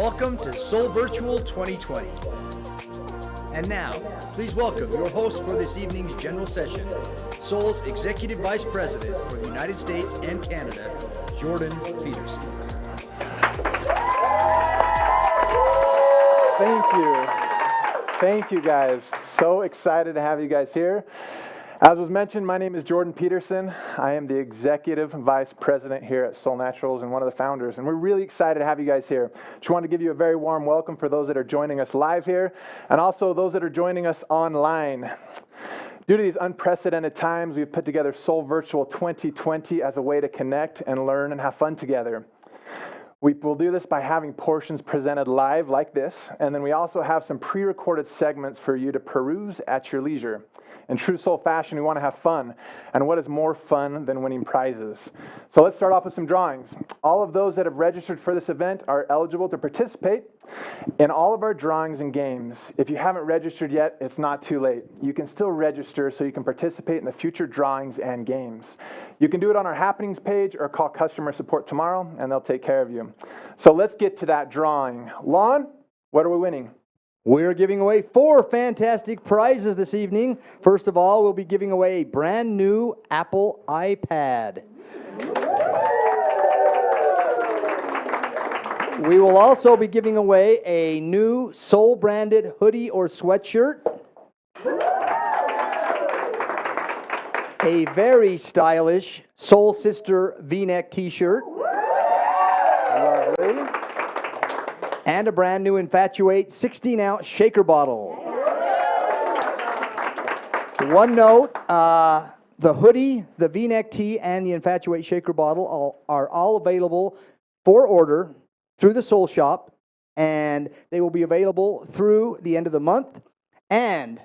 Welcome to SolleVirtual 2020. And now, please welcome your host for this evening's general session, Solle's Executive Vice President for the United States and Canada, Jordan Peterson. Thank you guys. So excited to have you guys here. As was mentioned, my name is Jordan Peterson. I am the Executive Vice President here at Solle Naturals and one of the founders, and we're really excited to have you guys here. Just wanted to give you a very warm welcome for those that are joining us live here, and also those that are joining us online. Due to these unprecedented times, we've put together SolleVirtual 2020 as a way to connect and learn and have fun together. We will do this by having portions presented live like this, and then we also have some pre-recorded segments for you to peruse at your leisure. In true Solle fashion, we want to have fun, and what is more fun than winning prizes? So let's start off with some drawings. All of those that have registered for this event are eligible to participate in all of our drawings and games. If you haven't registered yet, it's not too late. You can still register so you can participate in the future drawings and games. You can do it on our happenings page or call customer support tomorrow, and they'll take care of you. So let's get to that drawing. Lon, what are we winning? We're giving away 4 fantastic prizes this evening. First of all, we'll be giving away a brand new Apple iPad. We will also be giving away a new Solle branded hoodie or sweatshirt. A very stylish Solle Sister V-neck t-shirt. Lovely. And a brand new Infatuate 16-ounce shaker bottle. One note, the hoodie, the V-neck tee, and the Infatuate shaker bottle are all available for order through the Solle shop, and they will be available through the end of the month. And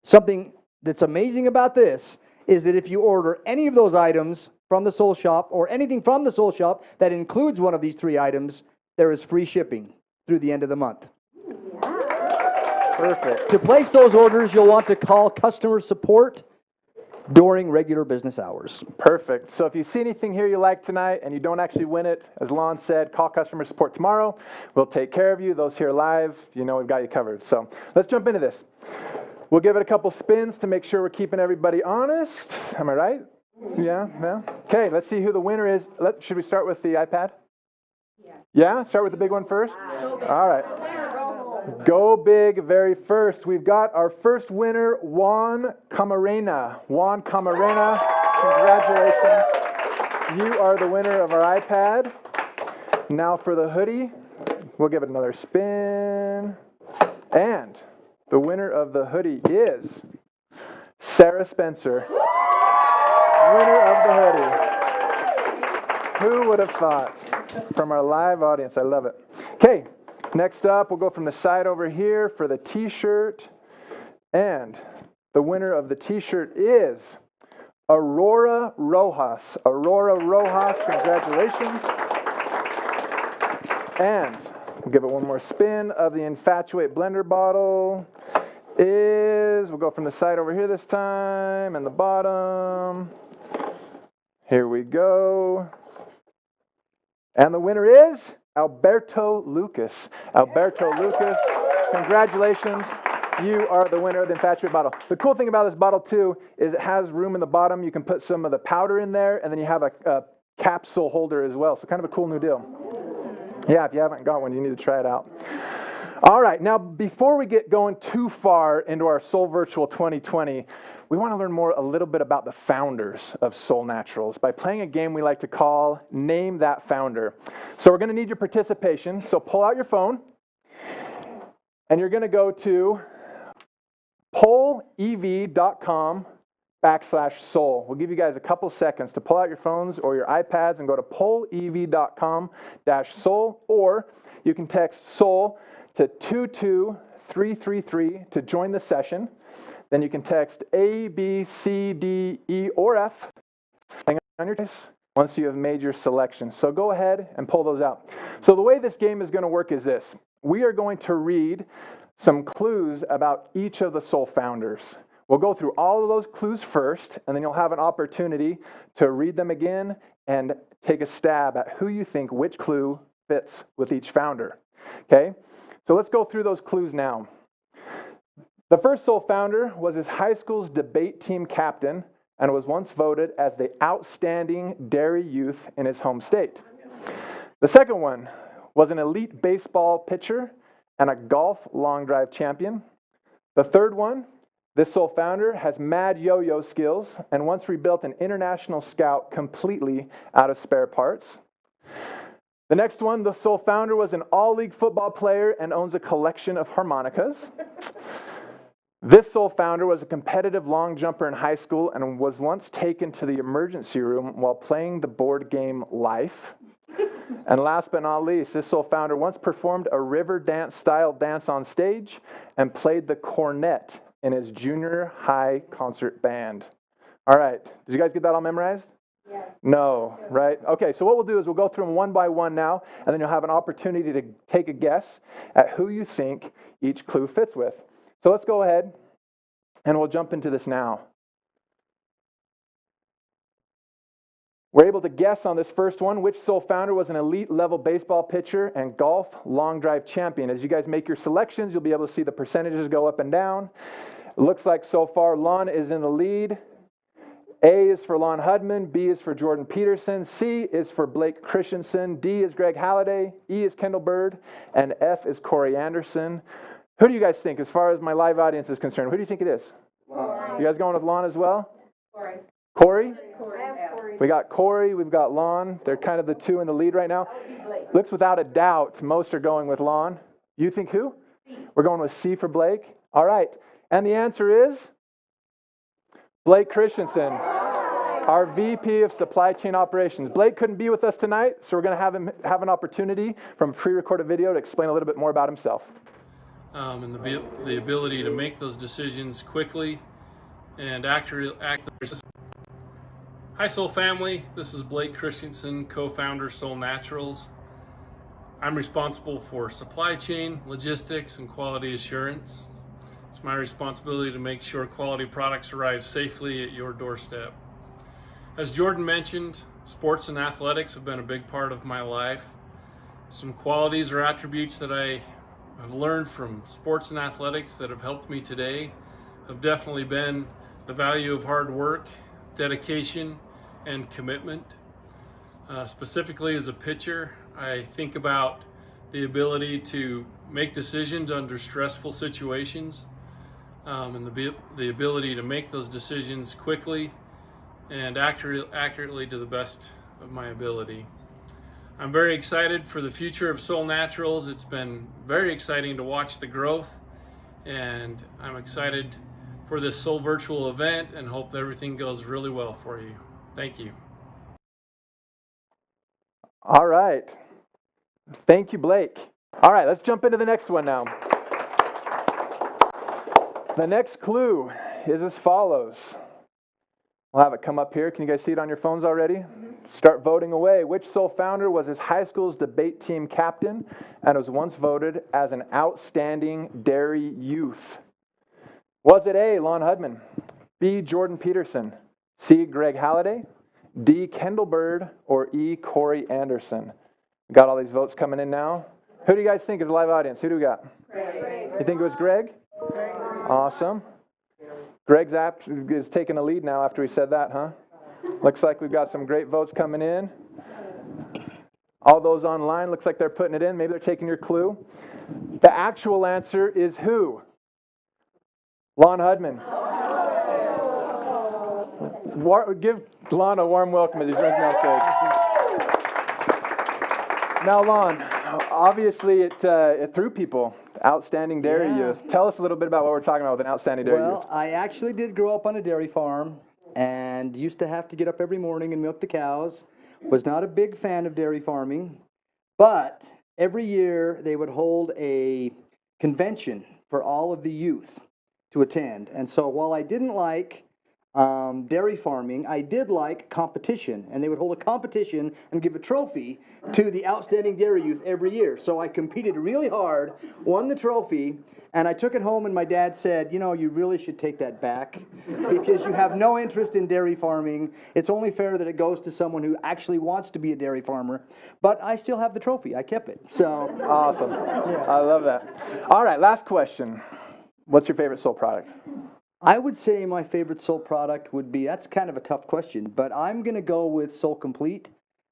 something that's amazing about this is that if you order any of those items from the Solle shop or anything from the Solle shop that includes one of these 3 items, there is free shipping through the end of the month. Perfect. To place those orders, you'll want to call customer support during regular business hours. Perfect. So if you see anything here you like tonight and you don't actually win it, as Lon said, call customer support tomorrow. We'll take care of you. Those here live, you know we've got you covered. So let's jump into this. We'll give it a couple spins to make sure we're keeping everybody honest. Am I right? Yeah? Okay, let's see who the winner is. Should we start with the iPad? Yeah? Start with the big one first? All right. Go big very first. We've got our first winner, Juan Camarena. Juan Camarena, congratulations. You are the winner of our iPad. Now for the hoodie, we'll give it another spin. And the winner of the hoodie is Sarah Spencer. Winner of the hoodie. Who would have thought? From our live audience. I love it. Okay, next up, we'll go from the side over here for the t-shirt. And the winner of the t-shirt is Aurora Rojas. Aurora Rojas, congratulations. And we'll give it one more spin of the Infatuate blender bottle. We'll go from the side over here this time and the bottom. Here we go. And the winner is Alberto Lucas. Alberto Lucas, congratulations. You are the winner of the Infatuate bottle. The cool thing about this bottle, too, is it has room in the bottom. You can put some of the powder in there, and then you have a capsule holder as well. So kind of a cool new deal. Yeah, if you haven't got one, you need to try it out. All right, now before we get going too far into our SolleVirtual 2020, we want to learn a little bit about the founders of Solle Naturals by playing a game we like to call Name That Founder. So we're going to need your participation. So pull out your phone, and you're going to go to pollev.com/Solle. We'll give you guys a couple seconds to pull out your phones or your iPads and go to pollev.com/Solle, or you can text Solle to 22333 to join the session. Then you can text A, B, C, D, E, or F on your device once you have made your selection. So go ahead and pull those out. So the way this game is going to work is this. We are going to read some clues about each of the Solle founders. We'll go through all of those clues first, and then you'll have an opportunity to read them again and take a stab at who you think which clue fits with each founder. Okay, so let's go through those clues now. The first Soul founder was his high school's debate team captain and was once voted as the outstanding dairy youth in his home state. The second one was an elite baseball pitcher and a golf long drive champion. The third one, this Soul founder has mad yo-yo skills and once rebuilt an international scout completely out of spare parts. The next one, the Soul founder was an all-league football player and owns a collection of harmonicas. This Soul founder was a competitive long jumper in high school and was once taken to the emergency room while playing the board game Life. And last but not least, this Soul founder once performed a river dance style dance on stage and played the cornet in his junior high concert band. All right, did you guys get that all memorized? Yes. No, right? Okay, so what we'll do is we'll go through them one by one now, and then you'll have an opportunity to take a guess at who you think each clue fits with. So let's go ahead, and we'll jump into this now. We're able to guess on this first one which Soul founder was an elite level baseball pitcher and golf long drive champion. As you guys make your selections, you'll be able to see the percentages go up and down. It looks like so far Lon is in the lead. A is for Lon Hudman, B is for Jordan Peterson, C is for Blake Christensen, D is Greg Halliday, E is Kendall Bird, and F is Corey Anderson. Who do you guys think, as far as my live audience is concerned? Who do you think it is? Lon. You guys going with Lon as well? Corey. Corey? Corey. We got Corey, we've got Lon. They're kind of the two in the lead right now. Looks without a doubt, most are going with Lon. You think who? C. We're going with C for Blake. All right. And the answer is Blake Christensen, our VP of Supply Chain Operations. Blake couldn't be with us tonight, so we're going to have him have an opportunity from a pre-recorded video to explain a little bit more about himself. And the ability to make those decisions quickly and accurately. Hi Soul family, this is Blake Christensen, co-founder Soul Naturals. I'm responsible for supply chain, logistics, and quality assurance. It's my responsibility to make sure quality products arrive safely at your doorstep. As Jordan mentioned, sports and athletics have been a big part of my life. Some qualities or attributes that I have learned from sports and athletics that have helped me today have definitely been the value of hard work, dedication, and commitment. Specifically as a pitcher, I think about the ability to make decisions under stressful situations, and the ability to make those decisions quickly and accurately to the best of my ability. I'm very excited for the future of Soul Naturals. It's been very exciting to watch the growth, and I'm excited for this SolleVirtual event and hope that everything goes really well for you. Thank you. All right. Thank you, Blake. All right, let's jump into the next one now. The next clue is as follows. We'll have it come up here. Can you guys see it on your phones already? Mm-hmm. Start voting away. Which Soul founder was his high school's debate team captain and was once voted as an outstanding dairy youth? Was it A, Lon Hudman, B, Jordan Peterson, C, Greg Halliday, D, Kendall Bird, or E, Corey Anderson? We got all these votes coming in now. Who do you guys think is the live audience? Who do we got? Greg. You think it was Greg? Greg. Awesome. Greg's is taking a lead now after we said that, huh? Looks like we've got some great votes coming in. All those online, looks like they're putting it in. Maybe they're taking your clue. The actual answer is who? Lon Hudman. Give Lon a warm welcome as he joins me on stage. Now, Lon, obviously it threw people. Outstanding dairy youth. Tell us a little bit about what we're talking about with an outstanding dairy youth. Well, I actually did grow up on a dairy farm and used to have to get up every morning and milk the cows. Was not a big fan of dairy farming, but every year they would hold a convention for all of the youth to attend. And so while I didn't like dairy farming, I did like competition, and they would hold a competition and give a trophy to the outstanding dairy youth every year. So I competed really hard, won the trophy, and I took it home, and my dad said, you know, you really should take that back because you have no interest in dairy farming. It's only fair that it goes to someone who actually wants to be a dairy farmer. But I still have the trophy. I kept it. So Awesome. I love that. All right, last question. What's your favorite Soul product? I would say my favorite Soul product would be, that's kind of a tough question, but I'm going to go with Soul Complete.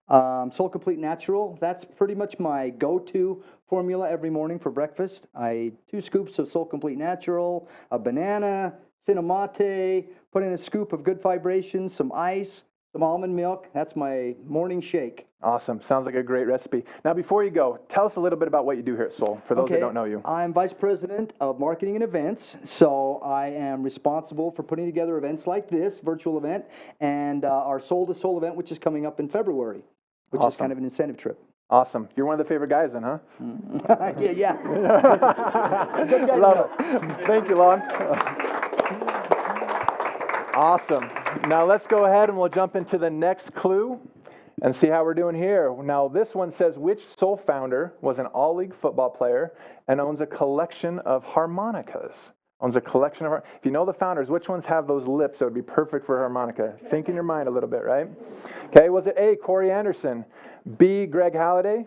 Soul Complete Natural, that's pretty much my go-to formula every morning for breakfast. 2 scoops of Soul Complete Natural, a banana, cinnamate, put in a scoop of good vibrations, some ice, some almond milk. That's my morning shake. Awesome. Sounds like a great recipe. Now, before you go, tell us a little bit about what you do here at Soul, for those that don't know you. I'm Vice President of Marketing and Events, so I am responsible for putting together events like this, virtual event, and our Soul to Soul event, which is coming up in February, which is kind of an incentive trip. Awesome. You're one of the favorite guys then, huh? Yeah. Love it. Thank you, Lon. Awesome. Now let's go ahead and we'll jump into the next clue and see how we're doing here. Now this one says, which Soul founder was an all-league football player and owns a collection of harmonicas? Owns a collection of, if you know the founders, which ones have those lips that would be perfect for a harmonica? Think in your mind a little bit, right? Okay, was it A, Corey Anderson, B, Greg Halliday,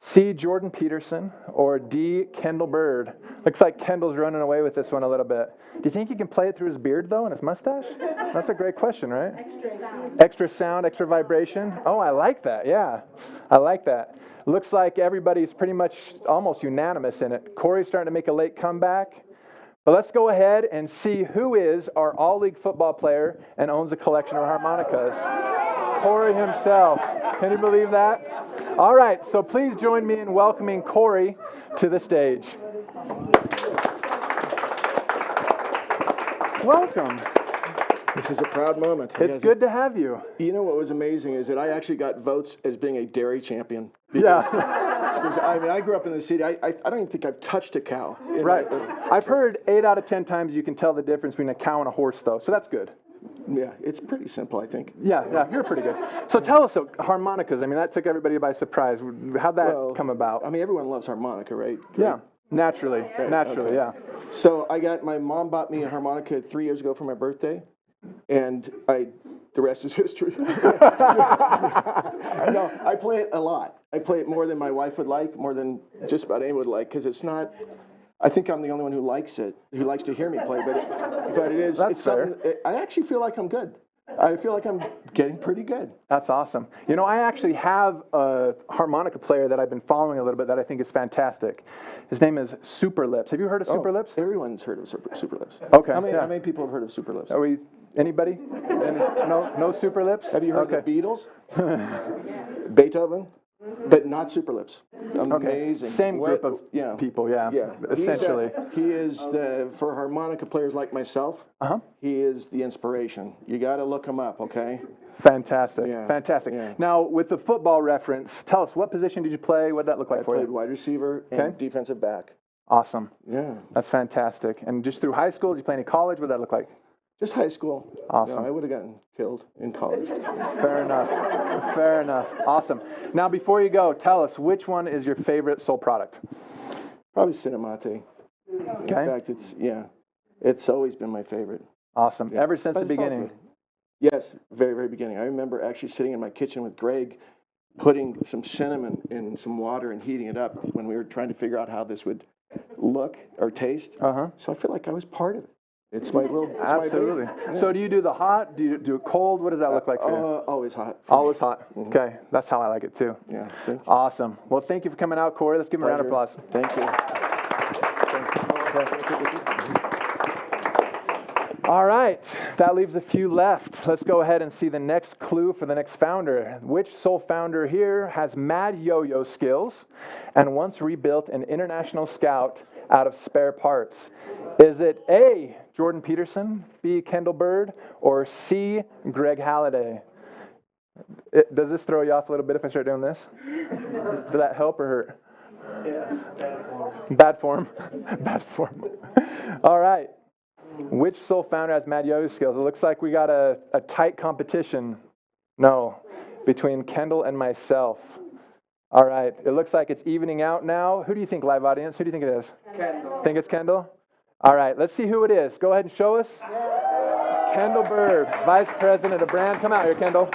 C, Jordan Peterson, or D, Kendall Bird? Looks like Kendall's running away with this one a little bit. Do you think he can play it through his beard, though, and his mustache? That's a great question, right? Extra sound, extra vibration. Oh, I like that, yeah. I like that. Looks like everybody's pretty much almost unanimous in it. Corey's starting to make a late comeback. But let's go ahead and see who is our all-league football player and owns a collection of harmonicas. Corey himself. Can you believe that? All right, so please join me in welcoming Corey to the stage. Welcome. This is a proud moment. It's good to have you. You know what was amazing is that I actually got votes as being a dairy champion. Yeah. Because, I mean, I grew up in the city. I don't even think I've touched a cow. Right. I've heard 8 out of 10 times you can tell the difference between a cow and a horse, though, so that's good. Yeah, it's pretty simple, I think. Yeah, you're pretty good. So tell us, harmonicas, I mean, that took everybody by surprise. How'd that come about? I mean, everyone loves harmonica, right? Yeah, naturally, okay. Yeah. So my mom bought me a harmonica 3 years ago for my birthday, and the rest is history. No, I play it a lot. I play it more than my wife would like, more than just about anyone would like, because it's not. I think I'm the only one who likes it, who likes to hear me play, but it is. That's it's fair. I actually feel like I'm good. I feel like I'm getting pretty good. That's awesome. You know, I actually have a harmonica player that I've been following a little bit that I think is fantastic. His name is Super Lips. Have you heard of Super Lips? Everyone's heard of Super Lips. Okay. How many people have heard of Super Lips? Are we? Anybody? No Super Lips? Have you heard of the Beatles? Beethoven? But not Super Lips. Amazing. Same group of people, yeah. Essentially. He is for harmonica players like myself, he is the inspiration. You got to look him up, okay? Fantastic. Yeah. Fantastic. Yeah. Now, with the football reference, tell us, what position did you play? What did that look like for you? I played wide receiver and defensive back. Awesome. Yeah. That's fantastic. And just through high school, did you play any college? What did that look like? Just high school. Awesome. No, I would have gotten killed in college. Fair enough. Fair enough. Awesome. Now, before you go, tell us, which one is your favorite Soul product? Probably cinnamate. Okay. In fact, it's always been my favorite. Awesome. Yeah. Ever since But the it's all beginning? good. Yes, very, very beginning. I remember actually sitting in my kitchen with Greg, putting some cinnamon in some water and heating it up when we were trying to figure out how this would look or taste. Uh-huh. So I feel like I was part of it. It's my little. It's Absolutely. My baby. So do you do the hot? Do you do it cold? What does that look like for you? Always hot. Always hot. Okay. That's how I like it too. Yeah. Thank you. Awesome. Well, thank you for coming out, Corey. Let's give him a round of applause. Thank you. All right, that leaves a few left. Let's go ahead and see the next clue for the next founder. Which Soul founder here has mad yo-yo skills and once rebuilt an international scout out of spare parts? Is it A, Jordan Peterson, B, Kendall Bird, or C, Greg Halliday? Does this throw you off a little bit if I start doing this? Did that help or hurt? Yeah, bad form. Bad form. Bad form. All right. Which sole founder has mad yo-yo skills? It looks like we got a tight competition. No, between Kendall and myself. All right, it looks like it's evening out now. Who do you think, live audience? Who do you think it is? Kendall. Think it's Kendall? All right, let's see who it is. Go ahead and show us. Kendall Bird, Vice President of Brand. Come out here, Kendall.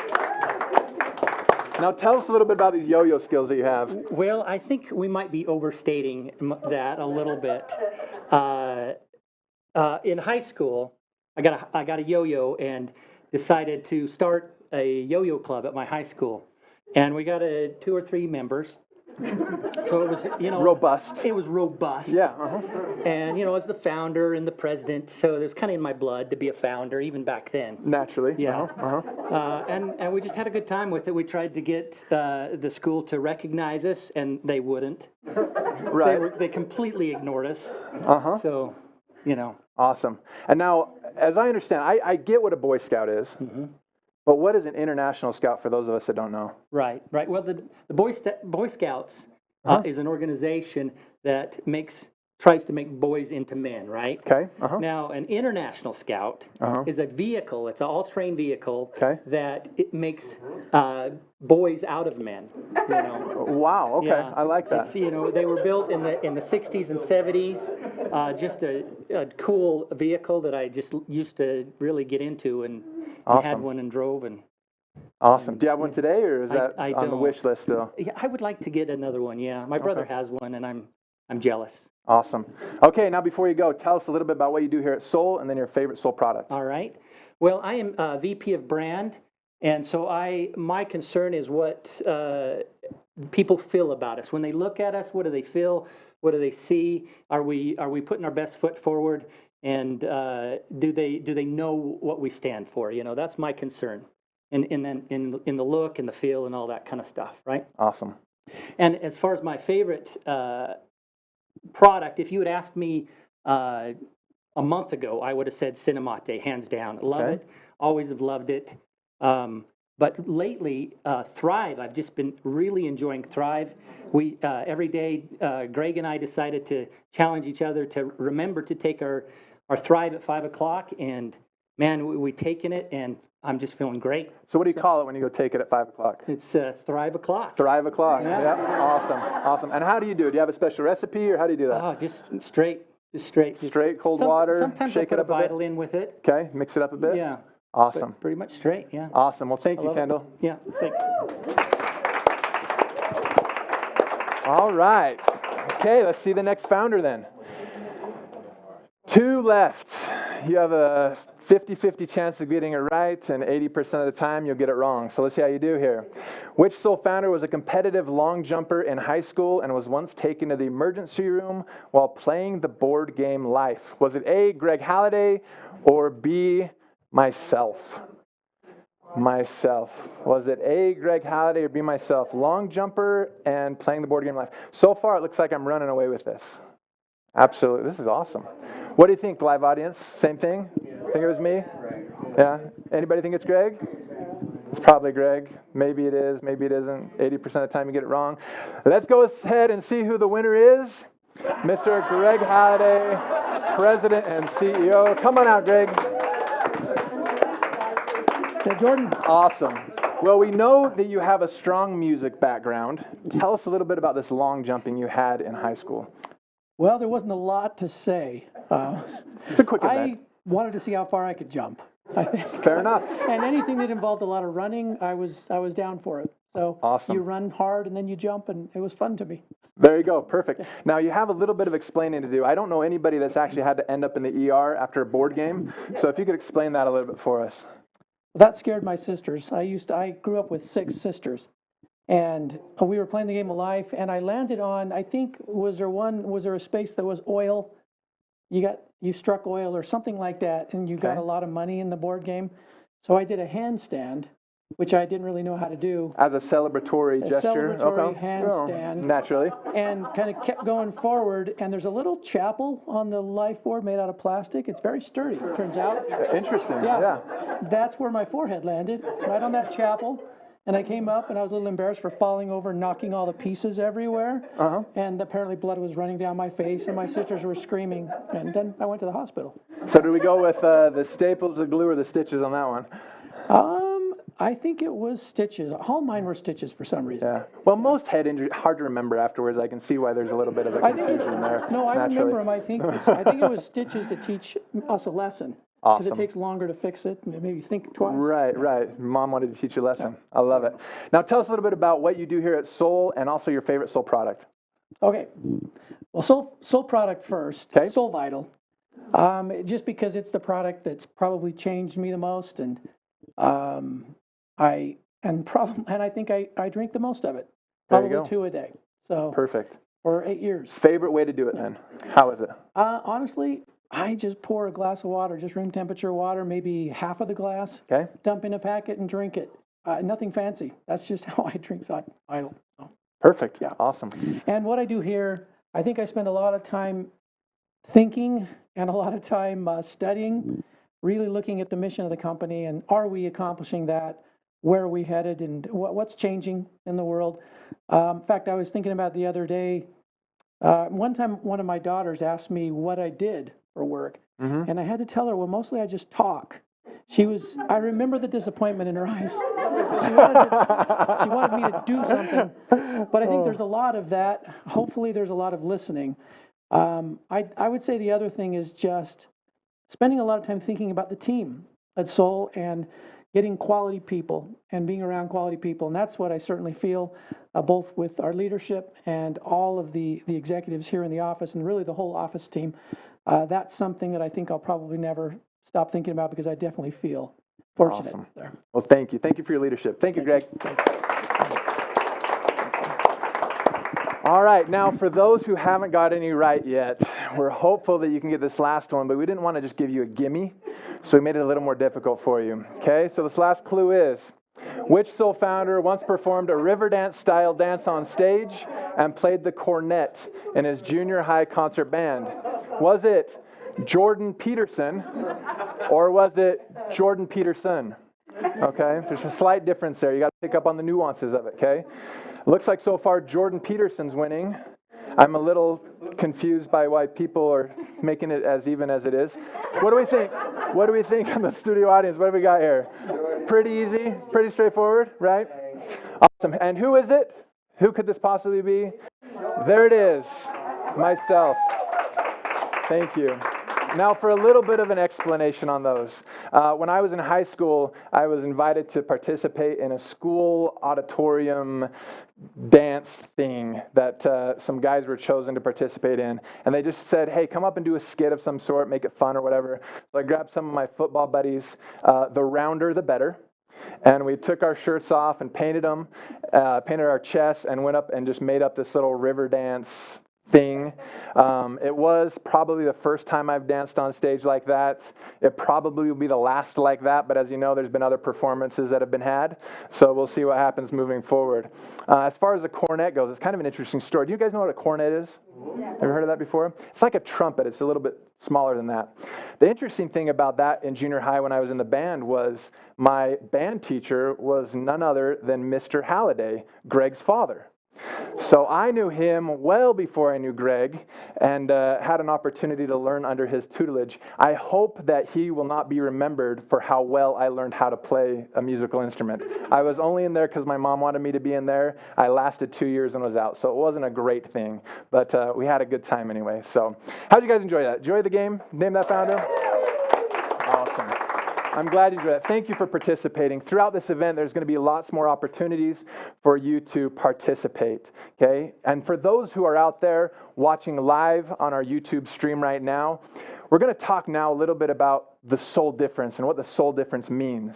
Now tell us a little bit about these yo-yo skills that you have. Well, I think we might be overstating that a little bit. In high school, I got a yo-yo and decided to start a yo-yo club at my high school, and we got 2 or 3 members. So it was, Robust. It was robust. Yeah. And as the founder and the president, so it was kind of in my blood to be a founder, even back then. Naturally. Yeah. And we just had a good time with it. We tried to get the school to recognize us, and they wouldn't. Right. They completely ignored us. So, Awesome. And now, as I understand, I get what a Boy Scout is, but what is an International Scout for those of us that don't know? Right. Well, the Boy Scouts is an organization that tries to make boys into men, right? Okay. Now, an International Scout is a vehicle. It's an all-terrain vehicle that it makes boys out of men. Wow. Okay. Yeah. I like that. It's, they were built in the 60s and 70s. Just a cool vehicle that I just used to really get into, and had one and drove. And awesome. Do you have one today, or is that I on the don't. wish list still? Yeah, I would like to get another one. Yeah, my brother has one, and I'm jealous. Awesome. Okay, now before you go, tell us a little bit about what you do here at Soll, and then your favorite Soll product. All right. Well, I am VP of Brand, and so my concern is what people feel about us when they look at us. What do they feel? What do they see? Are we putting our best foot forward? And do they know what we stand for? That's my concern. And then in the look and the feel and all that kind of stuff, right? Awesome. And as far as my favorite product, if you had asked me a month ago, I would have said Cinemate, hands down. Love it. Always have loved it. But lately, Thrive, I've just been really enjoying Thrive. We every day, Greg and I decided to challenge each other to remember to take our Thrive at 5 o'clock, and man, we've taken it, and I'm just feeling great. So what do you call it when you go take it at 5 o'clock? It's Thrive o'clock. Thrive o'clock. Yeah. Awesome. And how do you do it? Do you have a special recipe, or how do you do that? Oh, just straight. Straight cold water. Sometimes shake I put it up a Vital in with it. Okay, mix it up a bit. Yeah. Awesome. But pretty much straight. Yeah. Awesome. Well, thank you, love it. Kendall. Yeah. Thanks. All right. Okay, let's see the next founder then. 2 left. You have a 50-50 chance of getting it right, and 80% of the time you'll get it wrong. So let's see how you do here. Which Soll founder was a competitive long jumper in high school and was once taken to the emergency room while playing the board game Life? Was it A, Greg Halliday, or B, myself? Was it A, Greg Halliday, or B, myself? Long jumper and playing the board game Life. So far, it looks like I'm running away with this. Absolutely. This is awesome. What do you think, live audience? Same thing? Think it was me? Yeah? Anybody think it's Greg? It's probably Greg. Maybe it is, maybe it isn't. 80% of the time you get it wrong. Let's go ahead and see who the winner is. Mr. Greg Halliday, President and CEO. Come on out, Greg. Hey, Jordan. Awesome. Well, we know that you have a strong music background. Tell us a little bit about this long jumping you had in high school. Well, there wasn't a lot to say. It's a quick I event. wanted to see how far I could jump, I think. Fair enough. And anything that involved a lot of running, I was down for it. So Awesome. You run hard and then you jump, and it was fun to me. There you go. Perfect. Now, you have a little bit of explaining to do. I don't know anybody that's actually had to end up in the ER after a board game. So if you could explain that a little bit for us. That scared my sisters. I grew up with 6 sisters. And we were playing the game of Life, and I landed on, I think, was there a space that was oil? You struck oil or something like that, and you got a lot of money in the board game. So I did a handstand, which I didn't really know how to do. As a celebratory gesture. Celebratory handstand. Naturally. And kind of kept going forward, and there's a little chapel on the Life board made out of plastic. It's very sturdy, turns out. Interesting. Yeah. That's where my forehead landed, right on that chapel. And I came up and I was a little embarrassed for falling over and knocking all the pieces everywhere. And apparently blood was running down my face and my sisters were screaming. And then I went to the hospital. So do we go with the staples, the glue, or the stitches on that one? I think it was stitches. All mine were stitches for some reason. Yeah. Well, most head injury, hard to remember afterwards. I can see why there's a little bit of a confusion there. No, I remember them. I think it was stitches to teach us a lesson. Because Awesome. it takes longer to fix it and maybe think twice. Right. Mom wanted to teach you a lesson. I love it. Now tell us a little bit about what you do here at Soll and also your favorite Soll product. Okay. Well, Soll product first. Okay. SolleVital. Just because it's the product that's probably changed me the most, and I think I drink the most of it. There you Probably go. 2 a day. So Perfect. for 8 years. Favorite way to do it then? How is it? Honestly, I just pour a glass of water, just room temperature water, maybe half of the glass. Okay. Dump in a packet and drink it. Nothing fancy. That's just how I drink SolleVital. So. Perfect. Yeah. Awesome. And what I do here, I think I spend a lot of time thinking and a lot of time studying, really looking at the mission of the company and are we accomplishing that? Where are we headed and what's changing in the world? In fact, I was thinking about the other day, one time one of my daughters asked me what I did for work. And I had to tell her, well, mostly I just talk. I remember the disappointment in her eyes. She wanted me to do something, but I think there's a lot of that. Hopefully there's a lot of listening. I would say the other thing is just spending a lot of time thinking about the team at Soll and getting quality people and being around quality people. And that's what I certainly feel, both with our leadership and all of the executives here in the office and really the whole office team. That's something that I think I'll probably never stop thinking about because I definitely feel fortunate Awesome. there. Well, thank you. Thank you for your leadership. Thank you, Greg. Thanks. All right, now for those who haven't got any right yet, we're hopeful that you can get this last one, but we didn't want to just give you a gimme, so we made it a little more difficult for you. Okay, so this last clue is, which Soll founder once performed a river dance style dance on stage and played the cornet in his junior high concert band? Was it Jordan Peterson or was it Jordan Peterson? Okay, there's a slight difference there. You got to pick up on the nuances of it, okay? Looks like so far Jordan Peterson's winning. I'm a little confused by why people are making it as even as it is. What do we think? What do we think on the studio audience? What do we got here? Pretty easy, pretty straightforward, right? Awesome. And who is it? Who could this possibly be? There it is. Myself. Thank you. Now for a little bit of an explanation on those. When I was in high school, I was invited to participate in a school auditorium dance thing that some guys were chosen to participate in. And they just said, hey, come up and do a skit of some sort, make it fun or whatever. So I grabbed some of my football buddies, the rounder the better. And we took our shirts off and painted them, painted our chests, and went up and just made up this little river dance thing. It was probably the first time I've danced on stage like that. It probably will be the last like that, but as you know, there's been other performances that have been had, so we'll see what happens moving forward. As far as the cornet goes, it's kind of an interesting story. Do you guys know what a cornet is? Yeah. Ever heard of that before? It's like a trumpet. It's a little bit smaller than that. The interesting thing about that in junior high when I was in the band was my band teacher was none other than Mr. Halliday, Greg's father. So I knew him well before I knew Greg and had an opportunity to learn under his tutelage. I hope that he will not be remembered for how well I learned how to play a musical instrument. I was only in there because my mom wanted me to be in there. I lasted 2 years and was out, so it wasn't a great thing, but we had a good time anyway. So how did you guys enjoy that? Enjoy the game? Name that founder? Awesome. I'm glad you enjoyed it. Thank you for participating. Throughout this event, there's going to be lots more opportunities for you to participate, okay? And for those who are out there watching live on our YouTube stream right now, we're going to talk now a little bit about the soul difference and what the soul difference means.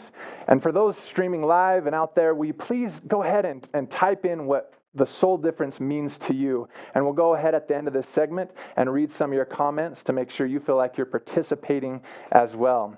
And for those streaming live and out there, will you please go ahead and type in what the soul difference means to you. And we'll go ahead at the end of this segment and read some of your comments to make sure you feel like you're participating as well.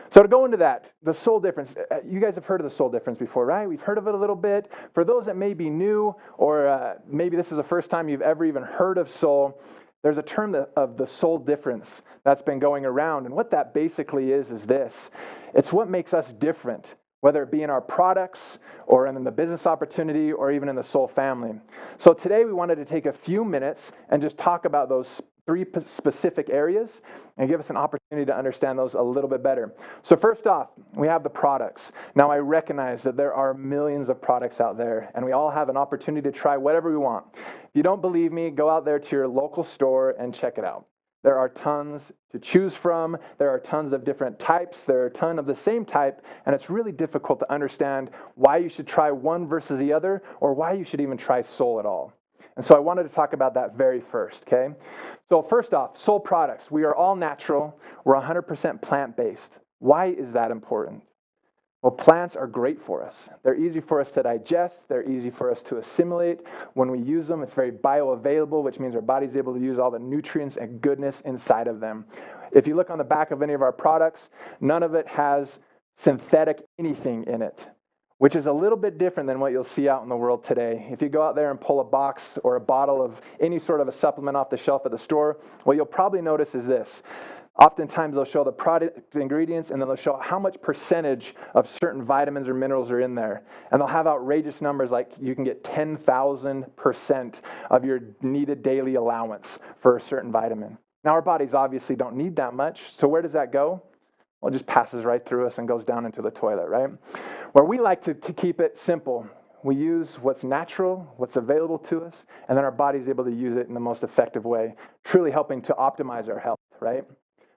So to go into that, the soul difference, you guys have heard of the soul difference before, right? We've heard of it a little bit. For those that may be new, or maybe this is the first time you've ever even heard of soul, there's a term of the soul difference that's been going around. And what that basically is this. It's what makes us different. whether it be in our products or in the business opportunity or even in the Soul family. So today we wanted to take a few minutes and just talk about those three specific areas and give us an opportunity to understand those a little bit better. So first off, we have the products. Now I recognize that there are millions of products out there and we all have an opportunity to try whatever we want. If you don't believe me, go out there to your local store and check it out. There are tons to choose from. There are tons of different types. There are a ton of the same type, and it's really difficult to understand why you should try one versus the other or why you should even try Soul at all. And so I wanted to talk about that very first, okay? So first off, Soul products. We are all natural. We're 100% plant-based. Why is that important? Well, plants are great for us. They're easy for us to digest. They're easy for us to assimilate. When we use them, it's very bioavailable, which means our body's able to use all the nutrients and goodness inside of them. If you look on the back of any of our products, none of it has synthetic anything in it, which is a little bit different than what you'll see out in the world today. If you go out there and pull a box or a bottle of any sort of a supplement off the shelf at the store, what you'll probably notice is this. Oftentimes they'll show the product ingredients and then they'll show how much percentage of certain vitamins or minerals are in there. And they'll have outrageous numbers like you can get 10,000% of your needed daily allowance for a certain vitamin. Now our bodies obviously don't need that much. So where does that go? Well, it just passes right through us and goes down into the toilet, right? Where we like to keep it simple. We use what's natural, what's available to us, and then our body's able to use it in the most effective way, truly helping to optimize our health, right?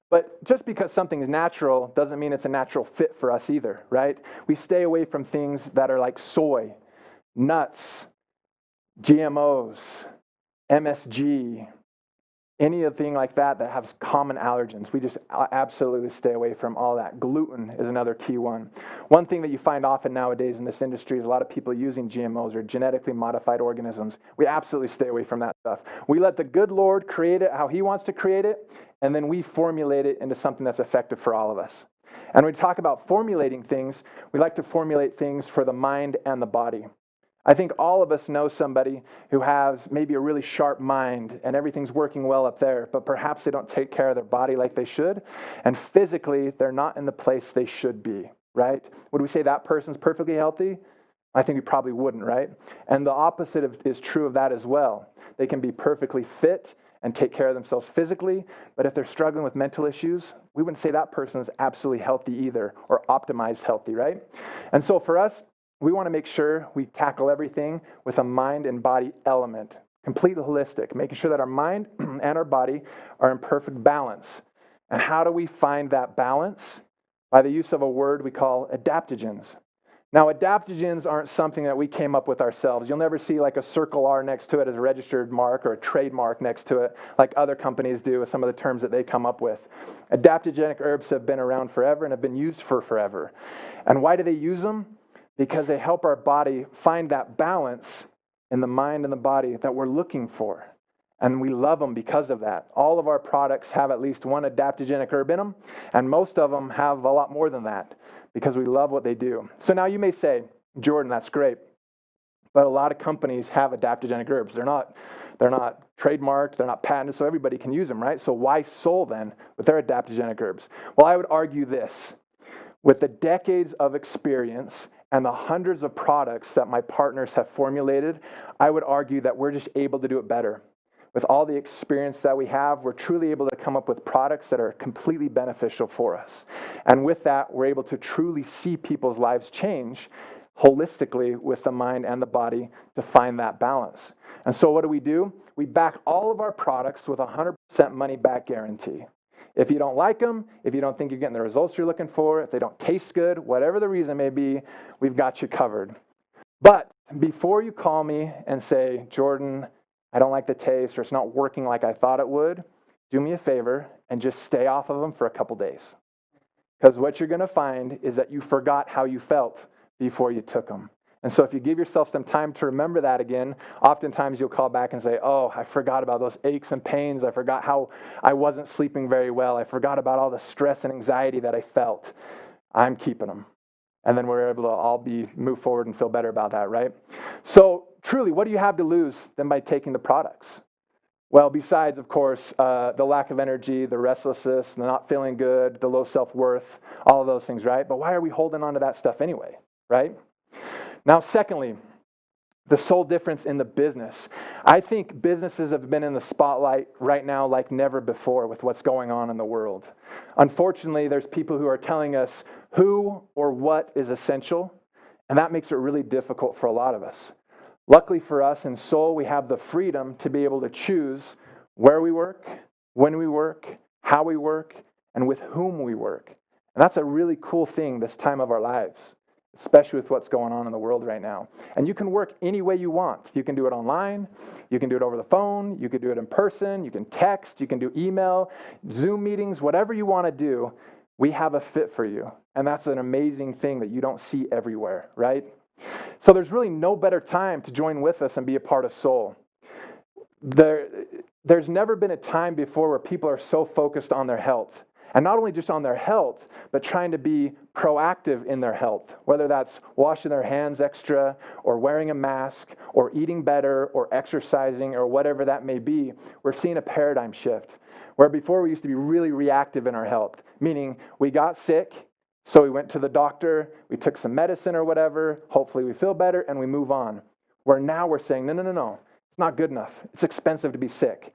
But just because something is natural doesn't mean it's a natural fit for us either, right? We stay away from things that are like soy, nuts, GMOs, MSG, anything like that that has common allergens. We just absolutely stay away from all that. Gluten is another key one. One thing that you find often nowadays in this industry is a lot of people using GMOs or genetically modified organisms. We absolutely stay away from that stuff. We let the good Lord create it how he wants to create it, and then we formulate it into something that's effective for all of us. And when we talk about formulating things, we like to formulate things for the mind and the body. I think all of us know somebody who has maybe a really sharp mind and everything's working well up there, but perhaps they don't take care of their body like they should, and physically they're not in the place they should be, right? Would we say that person's perfectly healthy? I think we probably wouldn't, right? And the opposite is true of that as well. They can be perfectly fit and take care of themselves physically, but if they're struggling with mental issues, we wouldn't say that person is absolutely healthy either, or optimized healthy, right? And so for us, we want to make sure we tackle everything with a mind and body element, completely holistic, making sure that our mind and our body are in perfect balance. And how do we find that balance? By the use of a word we call adaptogens. Now, adaptogens aren't something that we came up with ourselves. You'll never see like a circle R next to it as a registered mark or a trademark next to it like other companies do with some of the terms that they come up with. Adaptogenic herbs have been around forever and have been used for forever. And why do they use them? Because they help our body find that balance in the mind and the body that we're looking for. And we love them because of that. All of our products have at least one adaptogenic herb in them, and most of them have a lot more than that because we love what they do. So now you may say, Jordan, that's great, but a lot of companies have adaptogenic herbs. They're not trademarked, they're not patented, so everybody can use them, right? So why Soul then with their adaptogenic herbs? Well, I would argue this. With the decades of experience and the hundreds of products that my partners have formulated, I would argue that we're just able to do it better. With all the experience that we have, we're truly able to come up with products that are completely beneficial for us. And with that, we're able to truly see people's lives change holistically with the mind and the body to find that balance. And so what do? We back all of our products with a 100% money back guarantee. If you don't like them, if you don't think you're getting the results you're looking for, if they don't taste good, whatever the reason may be, we've got you covered. But before you call me and say, Jordan, I don't like the taste or it's not working like I thought it would, do me a favor and just stay off of them for a couple days. Because what you're going to find is that you forgot how you felt before you took them. And so if you give yourself some time to remember that again, oftentimes you'll call back and say, oh, I forgot about those aches and pains. I forgot how I wasn't sleeping very well. I forgot about all the stress and anxiety that I felt. I'm keeping them. And then we're able to all move forward and feel better about that, right? So truly, what do you have to lose then by taking the products? Well, besides, of course, the lack of energy, the restlessness, the not feeling good, the low self-worth, all of those things, right? But why are we holding on to that stuff anyway, right? Now, secondly, the sole difference in the business. I think businesses have been in the spotlight right now like never before with what's going on in the world. Unfortunately, there's people who are telling us who or what is essential, and that makes it really difficult for a lot of us. Luckily for us in Soul, we have the freedom to be able to choose where we work, when we work, how we work, and with whom we work. And that's a really cool thing this time of our lives, especially with what's going on in the world right now. And you can work any way you want. You can do it online, you can do it over the phone, you can do it in person, you can text, you can do email, Zoom meetings, whatever you want to do, we have a fit for you. And that's an amazing thing that you don't see everywhere, right? So there's really no better time to join with us and be a part of Soul. There's never been a time before where people are so focused on their health. And not only just on their health, but trying to be proactive in their health, whether that's washing their hands extra, or wearing a mask, or eating better, or exercising, or whatever that may be. We're seeing a paradigm shift, where before we used to be really reactive in our health, meaning we got sick, so we went to the doctor, we took some medicine or whatever, hopefully we feel better, and we move on. Where now we're saying, no, it's not good enough. It's expensive to be sick.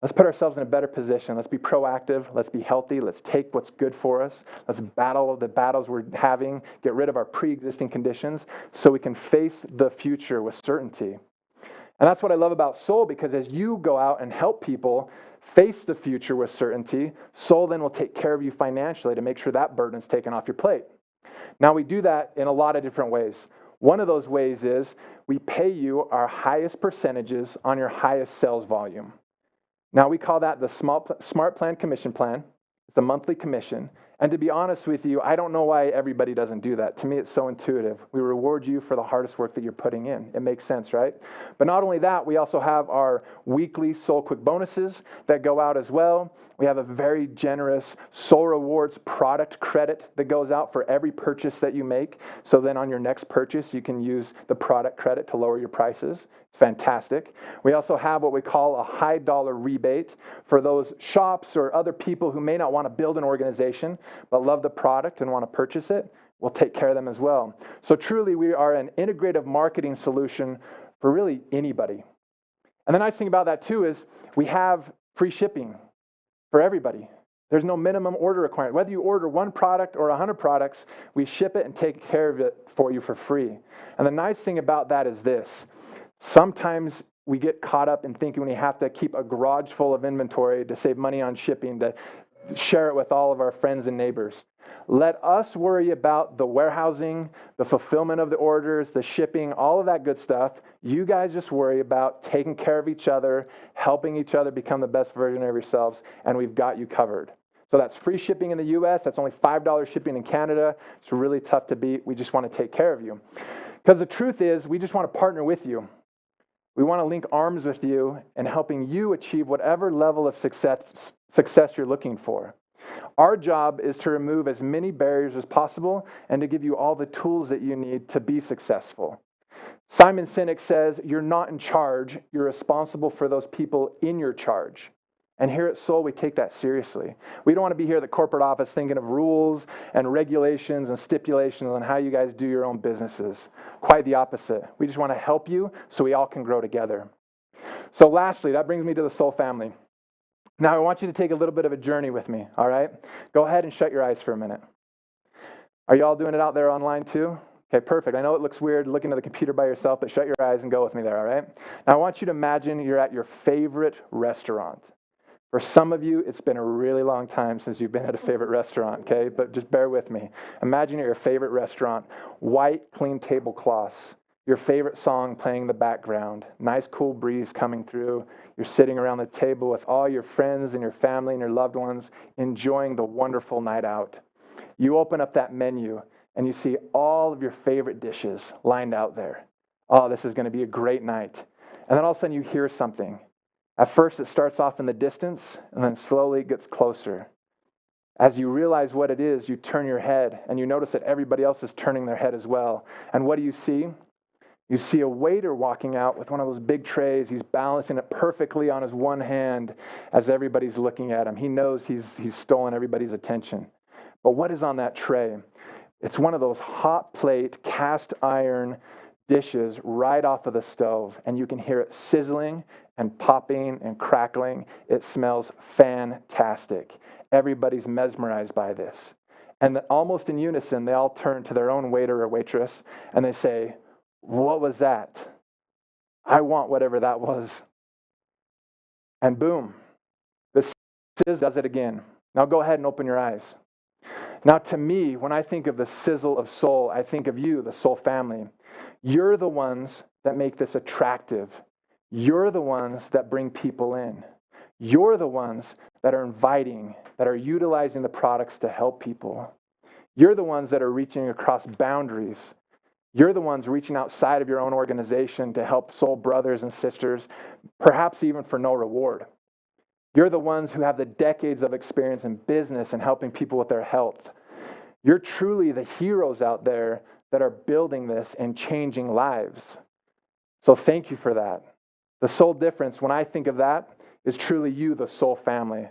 Let's put ourselves in a better position. Let's be proactive. Let's be healthy. Let's take what's good for us. Let's battle the battles we're having, get rid of our pre-existing conditions so we can face the future with certainty. And that's what I love about Soul, because as you go out and help people face the future with certainty, Soul then will take care of you financially to make sure that burden is taken off your plate. Now, we do that in a lot of different ways. One of those ways is we pay you our highest percentages on your highest sales volume. Now, we call that the Smart Plan Commission Plan. It's a monthly commission. And to be honest with you, I don't know why everybody doesn't do that. To me, it's so intuitive. We reward you for the hardest work that you're putting in. It makes sense, right? But not only that, we also have our weekly Soul Quick bonuses that go out as well. We have a very generous Soul Rewards product credit that goes out for every purchase that you make. So then on your next purchase, you can use the product credit to lower your prices. It's fantastic. We also have what we call a high dollar rebate for those shops or other people who may not want to build an organization but love the product and want to purchase it. We'll take care of them as well. So truly, we are an integrative marketing solution for really anybody. And the nice thing about that too is we have free shipping for everybody. There's no minimum order requirement. Whether you order one product or 100 products, we ship it and take care of it for you for free. And the nice thing about that is this. Sometimes we get caught up in thinking we have to keep a garage full of inventory to save money on shipping, to share it with all of our friends and neighbors. Let us worry about the warehousing, the fulfillment of the orders, the shipping, all of that good stuff. You guys just worry about taking care of each other, helping each other become the best version of yourselves, and we've got you covered. So that's free shipping in the U.S. That's only $5 shipping in Canada. It's really tough to beat. We just want to take care of you. Because the truth is, we just want to partner with you. We want to link arms with you in helping you achieve whatever level of success you're looking for. Our job is to remove as many barriers as possible and to give you all the tools that you need to be successful. Simon Sinek says, you're not in charge, you're responsible for those people in your charge. And here at Soul, we take that seriously. We don't want to be here at the corporate office thinking of rules and regulations and stipulations on how you guys do your own businesses. Quite the opposite. We just want to help you so we all can grow together. So lastly, that brings me to the Soul family. Now I want you to take a little bit of a journey with me, all right? Go ahead and shut your eyes for a minute. Are you all doing it out there online too? Okay, perfect. I know it looks weird looking at the computer by yourself, but shut your eyes and go with me there, all right? Now I want you to imagine you're at your favorite restaurant. For some of you, it's been a really long time since you've been at a favorite restaurant, okay? But just bear with me. Imagine you're at your favorite restaurant, white, clean tablecloths, your favorite song playing in the background, nice cool breeze coming through. You're sitting around the table with all your friends and your family and your loved ones, enjoying the wonderful night out. You open up that menu and you see all of your favorite dishes lined out there. Oh, this is going to be a great night. And then all of a sudden you hear something. At first, it starts off in the distance, and then slowly it gets closer. As you realize what it is, you turn your head, and you notice that everybody else is turning their head as well. And what do you see? You see a waiter walking out with one of those big trays. He's balancing it perfectly on his one hand as everybody's looking at him. He knows he's stolen everybody's attention. But what is on that tray? It's one of those hot plate, cast iron dishes right off of the stove, and you can hear it sizzling and popping and crackling. It smells fantastic. Everybody's mesmerized by this. And almost in unison, they all turn to their own waiter or waitress, and they say, "What was that? I want whatever that was." And boom, the sizzle does it again. Now go ahead and open your eyes. Now to me, when I think of the sizzle of Soul, I think of you, the Soul family. You're the ones that make this attractive. You're the ones that bring people in. You're the ones that are inviting, that are utilizing the products to help people. You're the ones that are reaching across boundaries. You're the ones reaching outside of your own organization to help soul brothers and sisters, perhaps even for no reward. You're the ones who have the decades of experience in business and helping people with their health. You're truly the heroes out there that are building this and changing lives. So thank you for that. The soul difference, when I think of that, is truly you, the Soul family.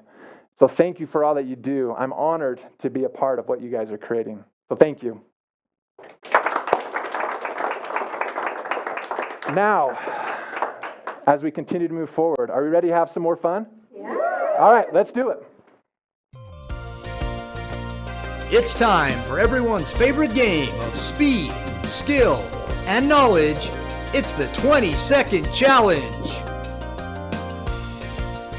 So thank you for all that you do. I'm honored to be a part of what you guys are creating. So thank you. Now, as we continue to move forward, are we ready to have some more fun? Yeah. All right, let's do it. It's time for everyone's favorite game of speed, skill, and knowledge. It's the 20-second challenge.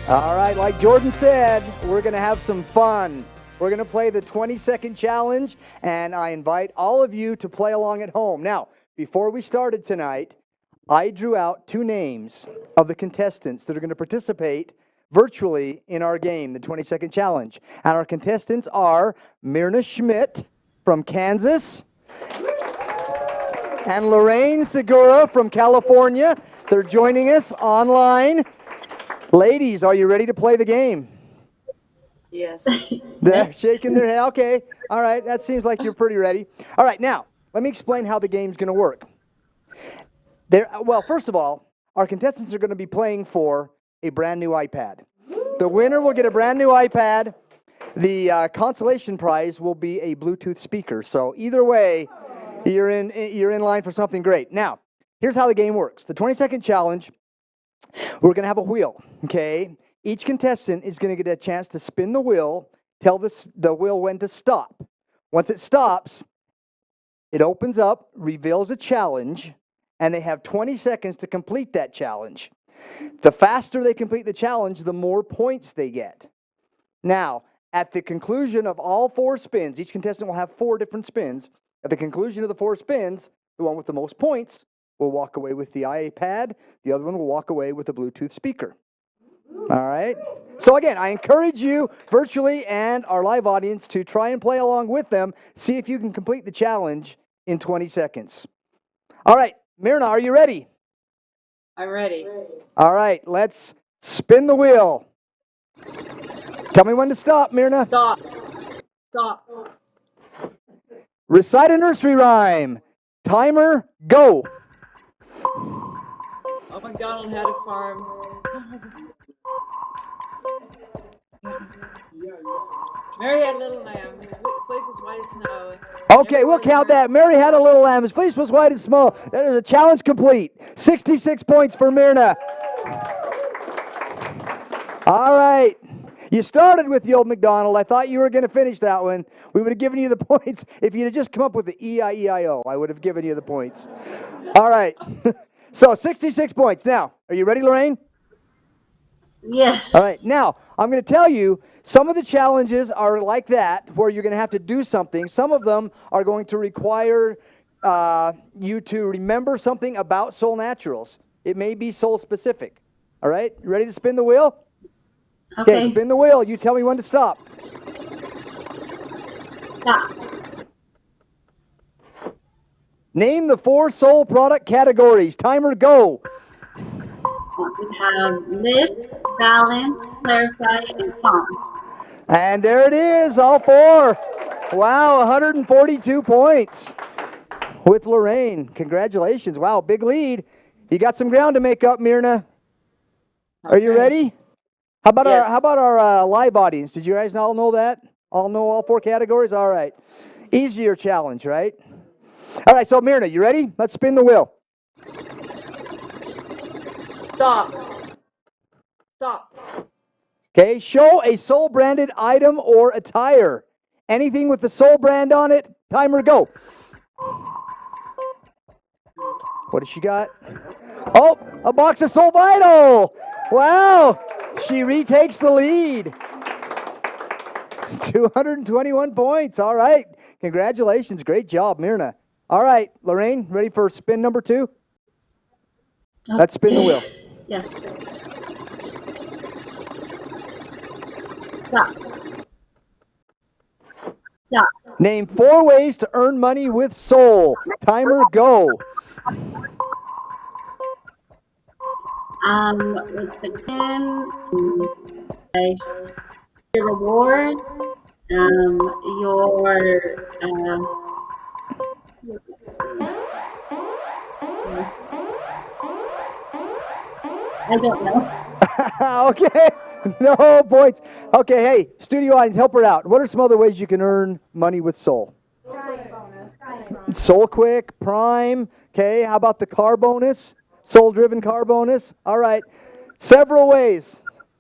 All right, like Jordan said, we're going to have some fun. We're going to play the 20-second challenge, and I invite all of you to play along at home. Now, before we started tonight, I drew out 2 names of the contestants that are going to participate virtually in our game, the 20-second challenge. And our contestants are Myrna Schmidt from Kansas and Lorraine Segura from California. They're joining us online. Ladies, are you ready to play the game? Yes. They're shaking their head. Okay. All right. That seems like you're pretty ready. All right. Now, let me explain how the game's going to work. Well, first of all, our contestants are going to be playing for a brand new iPad. The winner will get a brand new iPad. The consolation prize will be a Bluetooth speaker. So either way, you're in line for something great. Now, here's how the game works. The 20-second challenge, we're going to have a wheel, okay? Each contestant is going to get a chance to spin the wheel, tell the wheel when to stop. Once it stops, it opens up, reveals a challenge, and they have 20 seconds to complete that challenge. The faster they complete the challenge, the more points they get. Now, at the conclusion of all 4 spins, each contestant will have 4 different spins. At the conclusion of the 4 spins, the one with the most points will walk away with the iPad. The other one will walk away with a Bluetooth speaker. All right? So again, I encourage you virtually and our live audience to try and play along with them. See if you can complete the challenge in 20 seconds. All right, Myrna, are you ready? I'm ready. All right, let's spin the wheel. Tell me when to stop, Myrna. Stop. Stop. Recite a nursery rhyme. Timer, go. Oh, MacDonald had a farm. Mary had little lambs. Place was white as snow. Okay, we'll count that. Mary had a little lamb. His fleece was white as snow. That is a challenge complete. 66 points for Myrna. All right. You started with the old McDonald. I thought you were going to finish that one. We would have given you the points. If you'd have just come up with the E-I-E-I-O, I would have given you the points. All right. So 66 points. Now, are you ready, Lorraine? Yes. All right. Now, I'm going to tell you, some of the challenges are like that, where you're going to have to do something. Some of them are going to require you to remember something about Soul Naturals. It may be soul specific. All right? You ready to spin the wheel? Okay. Spin the wheel. You tell me when to stop. Stop. Name the 4 soul product categories. Timer, go. We have lift, balance, clarify, and calm. And there it is, all 4. Wow, 142 points. with Lorraine. Congratulations. Wow, big lead. You got some ground to make up, Myrna. Are you ready? How about our live audience? Did you guys all know that? All know all 4 categories? All right. Easier challenge, right? All right, so Myrna, you ready? Let's spin the wheel. Stop. Stop. Okay, show a Soul branded item or attire. Anything with the Soul brand on it, timer go. What does she got? Oh, a box of Soul Vital. Wow, she retakes the lead. 221 points. All right, congratulations. Great job, Myrna. All right, Lorraine, ready for spin number 2? Okay. Let's spin the wheel. Yes. Stop. Stop. Name 4 ways to earn money with Soul. Timer go. Let's begin. Your reward. I don't know. Okay, no points. Okay, hey, studio audience, help her out. What are some other ways you can earn money with Soul? Soul Quick, Prime. Okay, how about the car bonus? Soul driven car bonus. All right, several ways.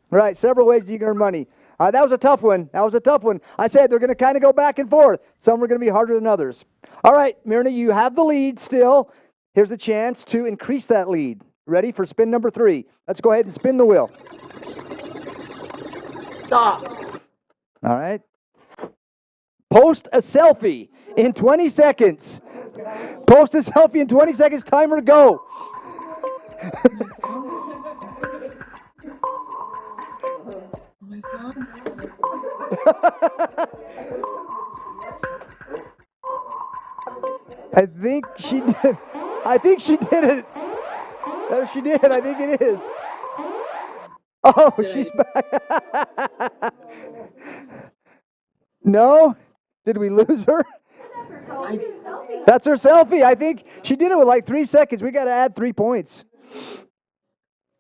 Right, several ways you can earn money. That was a tough one. That was a tough one. I said they're going to kind of go back and forth. Some are going to be harder than others. All right, Myrna, you have the lead still. Here's a chance to increase that lead. Ready for spin number 3? Let's go ahead and spin the wheel. Stop. All right. Post a selfie in 20 seconds. Post a selfie in 20 seconds. Timer go. I think she did. I think she did it. Oh, she did. I think it is. Oh, she's back. No? Did we lose her? That's her selfie. I think she did it with like 3 seconds. We got to add 3 points.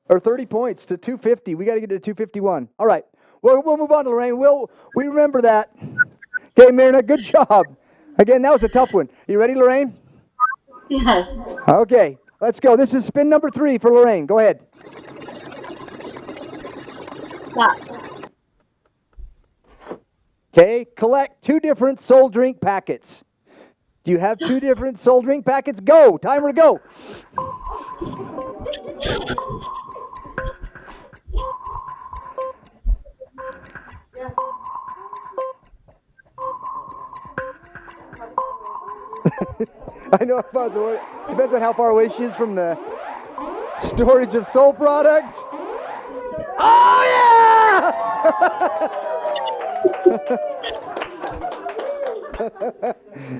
Or 30 points to 250. We got to get to 251. All right. We'll move on to Lorraine. We remember that. Okay, Myrna, good job. Again, that was a tough one. You ready, Lorraine? Yes. Okay, let's go. This is spin number 3 for Lorraine. Go ahead. Stop. Okay, collect 2 different Soul drink packets. Do you have 2 different Soul drink packets? Go. Timer go. I know it depends on how far away she is from the storage of Soul products. Oh, yeah!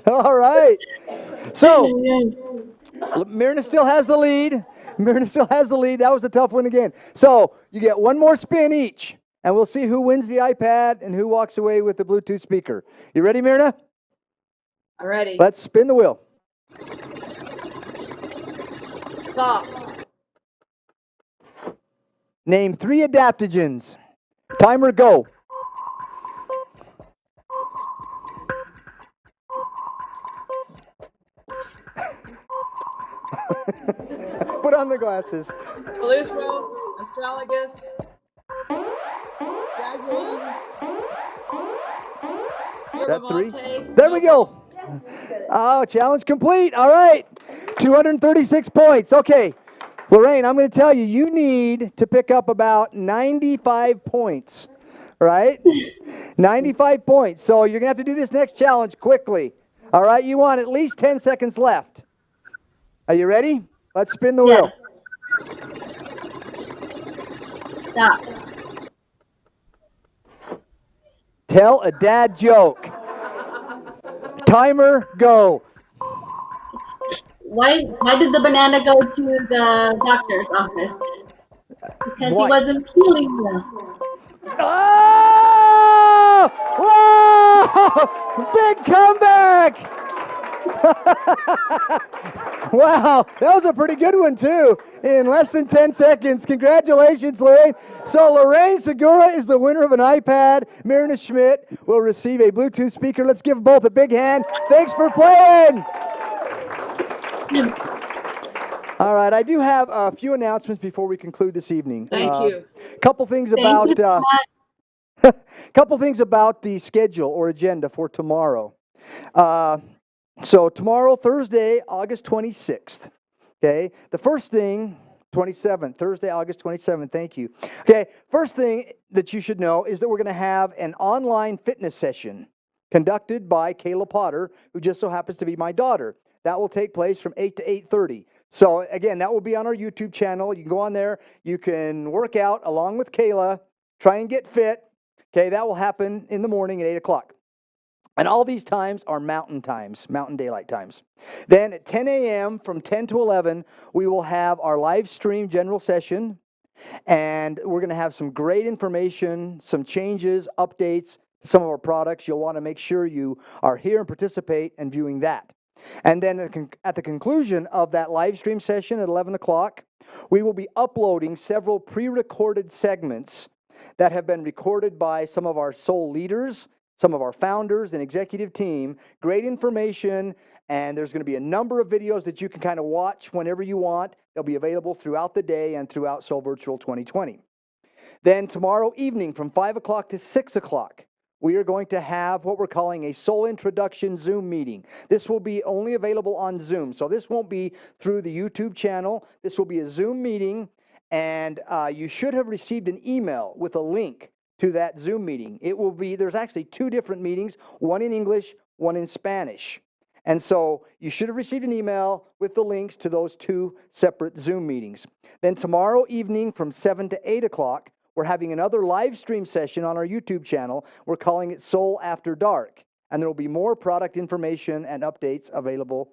All right. So, Myrna still has the lead. Myrna still has the lead. That was a tough one again. So, you get 1 more spin each, and we'll see who wins the iPad and who walks away with the Bluetooth speaker. You ready, Myrna? I'm ready. Let's spin the wheel. Stop. Name 3 adaptogens. Timer go. Put on the glasses. Cholesterol, astragalus, gradual, That 3? Monte. There we go. Oh, challenge complete. All right. 236 points. Okay. Lorraine, I'm going to tell you, you need to pick up about 95 points, right? 95 points. So you're going to have to do this next challenge quickly. All right? You want at least 10 seconds left. Are you ready? Let's spin the wheel. Stop. Tell a dad joke. Timer, go. Why did the banana go to the doctor's office? Because Why? he wasn't feeling well. Oh! Whoa! Big comeback! Wow, that was a pretty good one, too, in less than 10 seconds. Congratulations, Lorraine. So Lorraine Segura is the winner of an iPad. Marina Schmidt will receive a Bluetooth speaker. Let's give both a big hand. Thanks for playing. All right, I do have a few announcements before we conclude this evening. Thank you. Couple things about couple things about the schedule or agenda for tomorrow. So tomorrow, Thursday, August 26th. Okay, the first thing, 27th, Thursday, August 27th. Thank you. Okay, first thing that you should know is that we're going to have an online fitness session conducted by Kayla Potter, who just so happens to be my daughter. That will take place from 8 to 8:30. So again, that will be on our YouTube channel. You can go on there. You can work out along with Kayla, try and get fit. Okay, that will happen in the morning at 8 o'clock. And all these times are mountain times, mountain daylight times. Then at 10 a.m. from 10 to 11, we will have our live stream general session. And we're going to have some great information, some changes, updates to some of our products. You'll want to make sure you are here and participate and viewing that. And then at the conclusion of that live stream session at 11 o'clock, we will be uploading several pre-recorded segments that have been recorded by some of our Soul leaders, some of our founders and executive team. Great information, and there's going to be a number of videos that you can kind of watch whenever you want. They'll be available throughout the day and throughout SolleVirtual 2020. Then tomorrow evening from 5 o'clock to 6 o'clock, we are going to have what we're calling a Soul Introduction Zoom meeting. This will be only available on Zoom, so this won't be through the YouTube channel. This will be a Zoom meeting, and you should have received an email with a link to that Zoom meeting. It will be, there's actually two different meetings, one in English, one in Spanish. And so you should have received an email with the links to those two separate Zoom meetings. Then tomorrow evening from 7 to 8 o'clock, we're having another live stream session on our YouTube channel. We're calling it Soul After Dark. And there will be more product information and updates available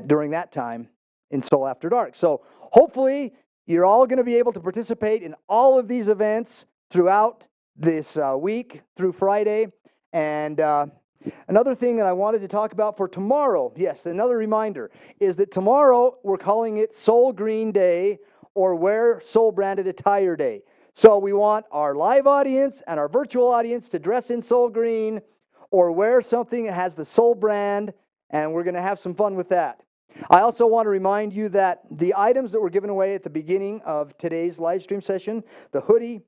during that time in Soul After Dark. So hopefully you're all going to be able to participate in all of these events throughout this week through Friday. And another thing that I wanted to talk about for tomorrow, yes, another reminder, is that tomorrow we're calling it Soul Green Day or Wear Soul Branded Attire Day. So we want our live audience and our virtual audience to dress in Soul Green or wear something that has the Soul brand, and we're going to have some fun with that. I also want to remind you that the items that were given away at the beginning of today's live stream session, the hoodie,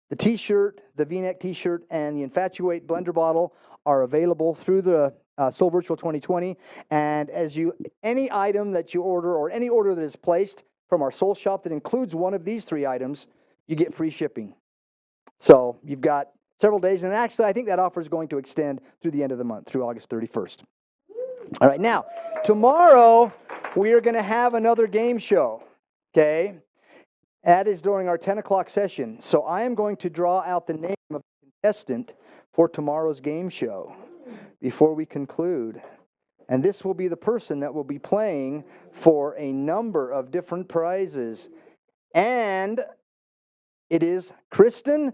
the t-shirt, the v-neck t-shirt, and the Infatuate blender bottle are available through the SolleVirtual 2020. And any item that you order or any order that is placed from our Soul Shop that includes one of these three items, you get free shipping. So you've got several days. And actually, I think that offer is going to extend through the end of the month, through August 31st. All right, now, tomorrow we are going to have another game show, okay? That is during our 10 o'clock session. So I am going to draw out the name of the contestant for tomorrow's game show before we conclude. And this will be the person that will be playing for a number of different prizes. And it is Kristen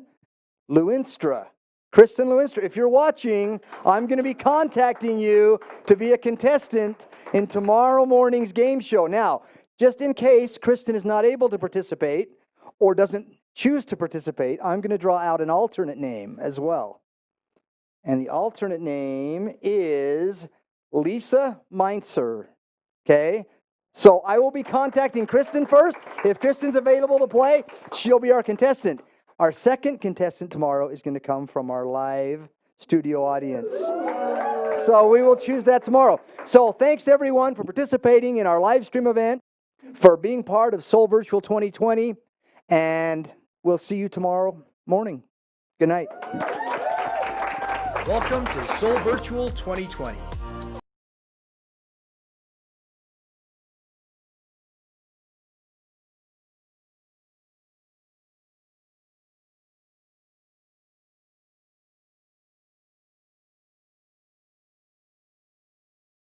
Lewinstra. Kristen Lewinstra, if you're watching, I'm going to be contacting you to be a contestant in tomorrow morning's game show. Now, just in case Kristen is not able to participate or doesn't choose to participate, I'm going to draw out an alternate name as well. And the alternate name is Lisa Meinzer. Okay? So I will be contacting Kristen first. If Kristen's available to play, she'll be our contestant. Our second contestant tomorrow is going to come from our live studio audience. So we will choose that tomorrow. So thanks to everyone for participating in our live stream event, for being part of SolleVirtual 2020, and we'll see you tomorrow morning. Good night. Welcome to SolleVirtual 2020.